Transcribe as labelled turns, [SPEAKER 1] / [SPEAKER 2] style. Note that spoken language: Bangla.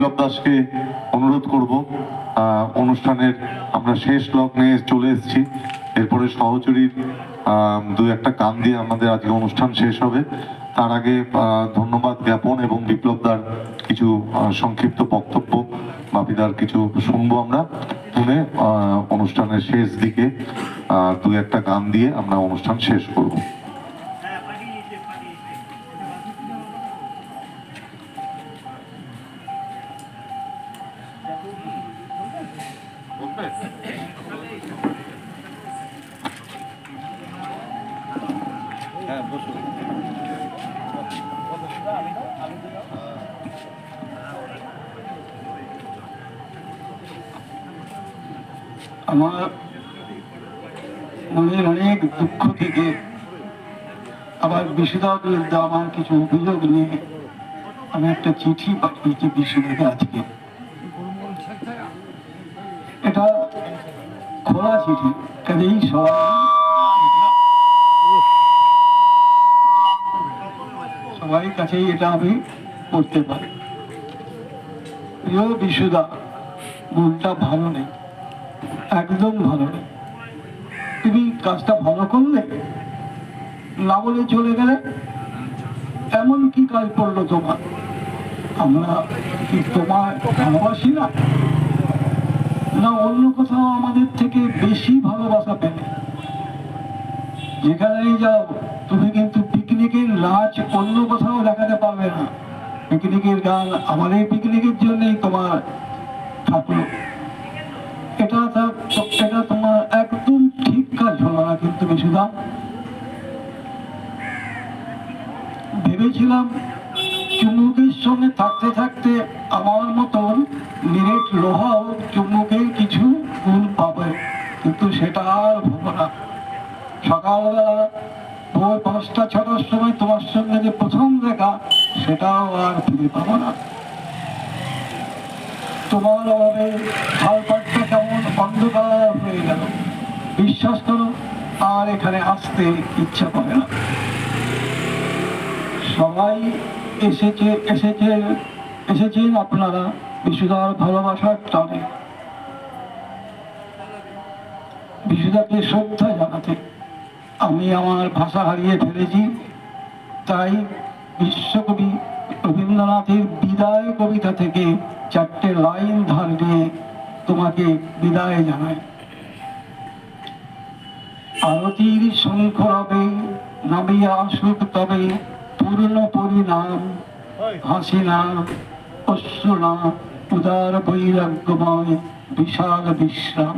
[SPEAKER 1] দাসকে অনুরোধ করব, অনুষ্ঠানের আমরা শেষ লগ্নে চলে এসেছি। এরপরে সহচরীর দু একটা গান দিয়ে আমাদের আজকে অনুষ্ঠান শেষ হবে। তার আগে ধন্যবাদ জ্ঞাপন এবং বিপ্লবদার কিছু সংক্ষিপ্ত বক্তব্য, বাপিদার কিছু শুনবো আমরা, শুনে অনুষ্ঠানের শেষ দিকে দু একটা গান দিয়ে আমরা অনুষ্ঠান শেষ করব।
[SPEAKER 2] আমার মনের অনেক দুঃখ থেকে আবার বিশুদার বিরুদ্ধে আমার কিছু অভিযোগ নিয়ে আমি একটা চিঠি পাঠিয়েছি বিশুদাকে আজকে। এটা খোলা চিঠি, কাজেই সবাই কাছেই এটা আমি পড়তে পারি। প্রিয় বিশুদা, মনটা ভালো নেই, একদম ভালো নেই। তুমি কাজটা ভালো করলে না বলে চলে গেলে, এমন কি কাজ পড়লো তোমার? আমরা কি তোমার ভালোবাসি না? না অন্য কোথাও আমাদের থেকে বেশি ভালোবাসা পেলে? যেখানেই যাও তুমি কিন্তু পিকনিকের নাচ অন্য কোথাও দেখাতে পারবে না, পিকনিকের গান আমাদের পিকনিকের জন্যই তোমার থাকলো। এটা তোমার একদম ঠিক কাজ হলো না। কিন্তু বিশুদা, ভেবেছিলাম চুম্বকের সঙ্গে থাকতে থাকতে আমার মতন নিরেট লোহাও চুম্বকের কিছু গুণ পাবে, কিন্তু সেটা আর হবো না। সকালবেলা ভোর 5টা-6টার সময় তোমার সঙ্গে যে প্রথম দেখা, সেটাও আর ফিরে পাবো না। তোমার অভাবে হালপাটটা কেমন অন্ধকার হয়ে গেল। বিশ্বাস করো, আর এখানে আসতে ইচ্ছা করে না। সবাই এসেছেন আপনারা বিশুদার ভালোবাসার টানে, বিশুদাকে শ্রদ্ধা জানাতে। আমি আমার ভাষা হারিয়ে ফেলেছি, তাই বিশ্বকবি রবীন্দ্রনাথের বিদায় কবিতা থেকে 4টে লাইন ধার দিয়ে তোমাকে বিদায় জানাই। আরতির শঙ্খ রবে নামিয়া আসুক তবে পূর্ণ পরিণাম, হাসি না, অশ্রু না, উদার বৈরাগ্যময় বিশাল বিশ্রাম।